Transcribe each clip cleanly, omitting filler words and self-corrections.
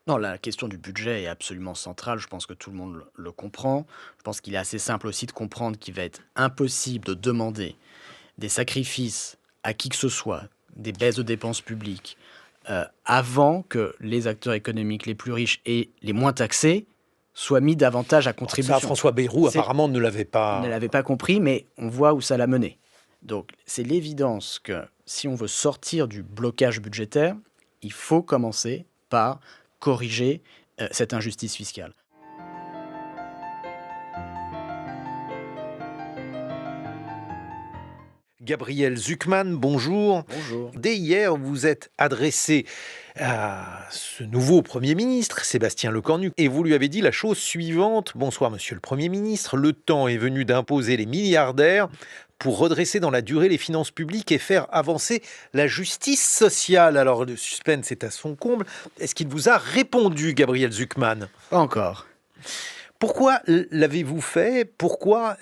Non, la question du budget est absolument centrale, je pense que tout le monde le comprend. Je pense qu'il est assez simple aussi de comprendre qu'il va être impossible de demander des sacrifices à qui que ce soit, des baisses de dépenses publiques, avant que les acteurs économiques les plus riches et les moins taxés soient mis davantage à Bon, ça, contribution. François Bayrou, C'est apparemment, ne l'avait ne pas. l'avait pas compris, mais on voit où ça l'a mené. Donc c'est l'évidence que si on veut sortir du blocage budgétaire, il faut commencer par corriger cette injustice fiscale. Gabriel Zucman, bonjour. Bonjour. Dès hier, vous êtes adressé à ce nouveau Premier ministre, Sébastien Lecornu, et vous lui avez dit la chose suivante. Bonsoir, Monsieur le Premier ministre. Le temps est venu d'imposer les milliardaires pour redresser dans la durée les finances publiques et faire avancer la justice sociale. Alors, le suspense est à son comble. Est-ce qu'il vous a répondu, Gabriel Zucman? Pas encore. Pourquoi l'avez-vous fait? Pourquoi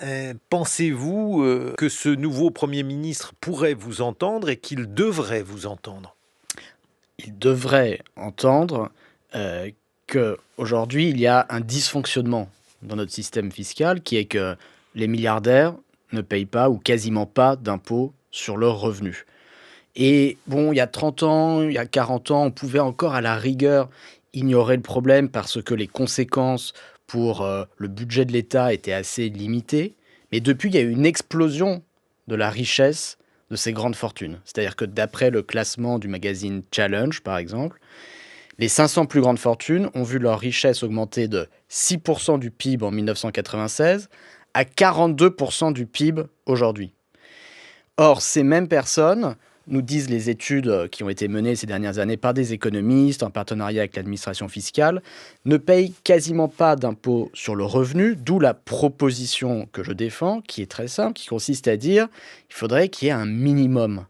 pensez-vous que ce nouveau Premier ministre pourrait vous entendre et qu'il devrait vous entendre? Il devrait entendre qu'aujourd'hui, il y a un dysfonctionnement dans notre système fiscal qui est que les milliardaires ne payent pas ou quasiment pas d'impôts sur leurs revenus. Et bon, il y a 30 ans, il y a 40 ans, on pouvait encore à la rigueur ignorer le problème parce que les conséquences pour le budget de l'État étaient assez limitées. Mais depuis, il y a eu une explosion de la richesse de ces grandes fortunes. C'est-à-dire que d'après le classement du magazine Challenge, par exemple, les 500 plus grandes fortunes ont vu leur richesse augmenter de 6% du PIB en 1996 à 42% du PIB aujourd'hui. Or, ces mêmes personnes, nous disent les études qui ont été menées ces dernières années par des économistes en partenariat avec l'administration fiscale, ne payent quasiment pas d'impôt sur le revenu, d'où la proposition que je défends, qui est très simple, qui consiste à dire qu'il faudrait qu'il y ait un minimum,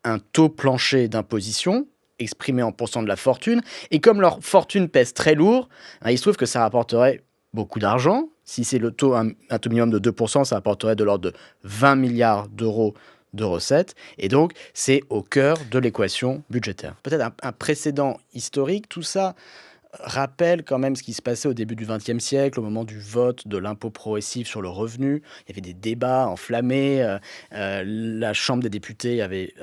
un taux plancher d'imposition exprimé en pourcent de la fortune, et comme leur fortune pèse très lourd, il se trouve que ça rapporterait beaucoup d'argent. Si c'est le taux, un taux minimum de 2%, ça rapporterait de l'ordre de 20 milliards d'euros de recettes. Et donc, c'est au cœur de l'équation budgétaire. Peut-être un précédent historique, tout ça rappelle quand même ce qui se passait au début du XXe siècle, au moment du vote de l'impôt progressif sur le revenu. Il y avait des débats enflammés. La Chambre des députés avait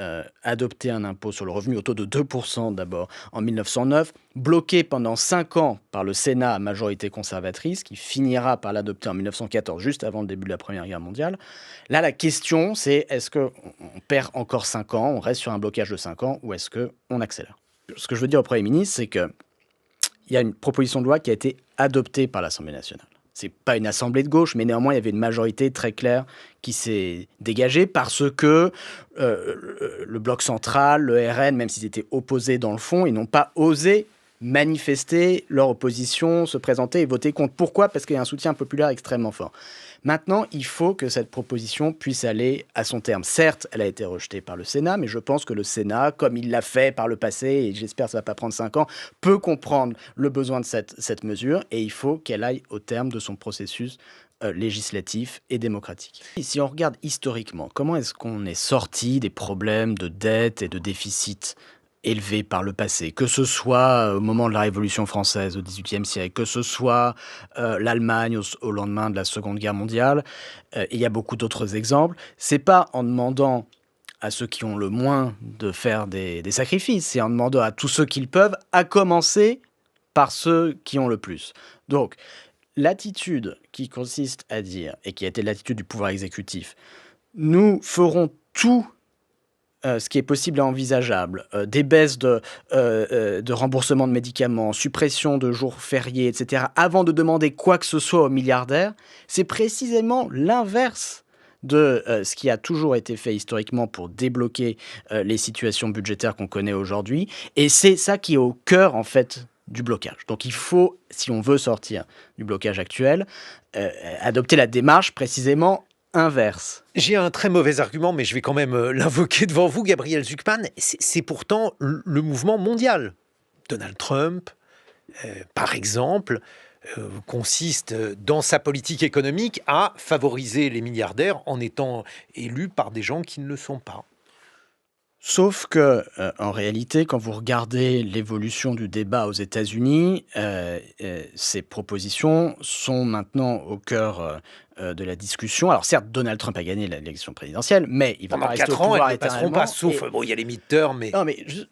adopté un impôt sur le revenu au taux de 2% d'abord en 1909, bloqué pendant 5 ans par le Sénat à majorité conservatrice, qui finira par l'adopter en 1914, juste avant le début de la Première Guerre mondiale. Là, la question, c'est est-ce qu'on perd encore 5 ans, on reste sur un blocage de 5 ans, ou est-ce qu'on accélère? Ce que je veux dire au Premier ministre, c'est que il y a une proposition de loi qui a été adoptée par l'Assemblée nationale. C'est pas une assemblée de gauche, mais néanmoins, il y avait une majorité très claire qui s'est dégagée parce que le bloc central, le RN, même s'ils étaient opposés dans le fond, ils n'ont pas osé manifester leur opposition, se présenter et voter contre. Pourquoi? Parce qu'il y a un soutien populaire extrêmement fort. Maintenant, il faut que cette proposition puisse aller à son terme. Certes, elle a été rejetée par le Sénat, mais je pense que le Sénat, comme il l'a fait par le passé, et j'espère que ça ne va pas prendre 5 ans, peut comprendre le besoin de cette mesure, et il faut qu'elle aille au terme de son processus législatif et démocratique. Et si on regarde historiquement, comment est-ce qu'on est sorti des problèmes de dette et de déficit élevés par le passé, que ce soit au moment de la Révolution française au XVIIIe siècle, que ce soit l'Allemagne au lendemain de la Seconde Guerre mondiale, et il y a beaucoup d'autres exemples, c'est pas en demandant à ceux qui ont le moins de faire des sacrifices, c'est en demandant à tous ceux qui le peuvent, à commencer par ceux qui ont le plus. Donc, l'attitude qui consiste à dire, et qui a été l'attitude du pouvoir exécutif, nous ferons tout ce qui est possible et envisageable, des baisses de remboursement de médicaments, suppression de jours fériés, etc., avant de demander quoi que ce soit aux milliardaires, c'est précisément l'inverse de ce qui a toujours été fait historiquement pour débloquer les situations budgétaires qu'on connaît aujourd'hui. Et c'est ça qui est au cœur, en fait, du blocage. Donc il faut, si on veut sortir du blocage actuel, adopter la démarche précisément inverse. J'ai un très mauvais argument, mais je vais quand même l'invoquer devant vous, Gabriel Zucman. C'est pourtant le mouvement mondial. Donald Trump, par exemple, consiste dans sa politique économique à favoriser les milliardaires en étant élu par des gens qui ne le sont pas. Sauf que, en réalité, quand vous regardez l'évolution du débat aux États-Unis, ces propositions sont maintenant au cœur, de la discussion. Alors certes, Donald Trump a gagné l'élection présidentielle, mais il ne va pas Pendant rester au 4 ans, elles pouvoir ne passeront pas, éternellement sauf, bon, il y a les midterms, mais non, mais juste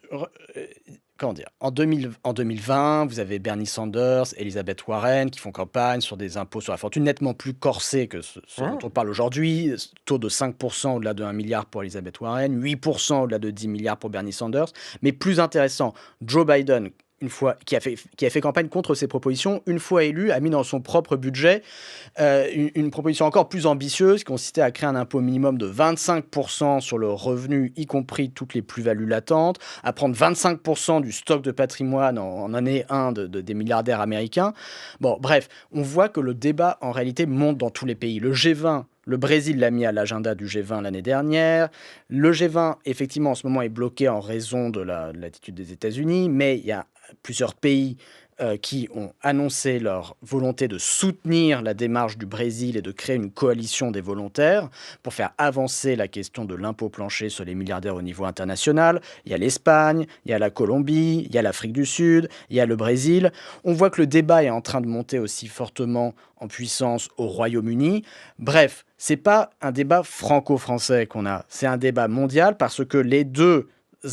comment dire? En 2020, vous avez Bernie Sanders, Elizabeth Warren qui font campagne sur des impôts sur la fortune nettement plus corsés que ce dont mmh, on parle aujourd'hui. Taux de 5 au-delà de 1 milliard pour Elizabeth Warren, 8 au-delà de 10 milliards pour Bernie Sanders. Mais plus intéressant, Joe Biden, une fois qui a fait campagne contre ces propositions, une fois élu, a mis dans son propre budget une proposition encore plus ambitieuse qui consistait à créer un impôt minimum de 25% sur le revenu, y compris toutes les plus-values latentes, à prendre 25% du stock de patrimoine en année 1 des milliardaires américains. Bon, bref, on voit que le débat, en réalité, monte dans tous les pays. Le G20, le Brésil l'a mis à l'agenda du G20 l'année dernière. Le G20, effectivement, en ce moment, est bloqué en raison de l'attitude des États-Unis, mais il y a plusieurs pays qui ont annoncé leur volonté de soutenir la démarche du Brésil et de créer une coalition des volontaires pour faire avancer la question de l'impôt plancher sur les milliardaires au niveau international. Il y a l'Espagne, il y a la Colombie, il y a l'Afrique du Sud, il y a le Brésil. On voit que le débat est en train de monter aussi fortement en puissance au Royaume-Uni. Bref, c'est pas un débat franco-français qu'on a, c'est un débat mondial parce que les deux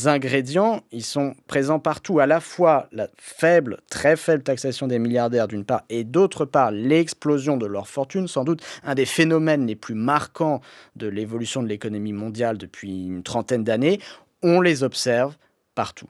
ingrédients, ils sont présents partout, à la fois la très faible taxation des milliardaires d'une part, et d'autre part l'explosion de leur fortune, sans doute un des phénomènes les plus marquants de l'évolution de l'économie mondiale depuis une trentaine d'années. On les observe partout.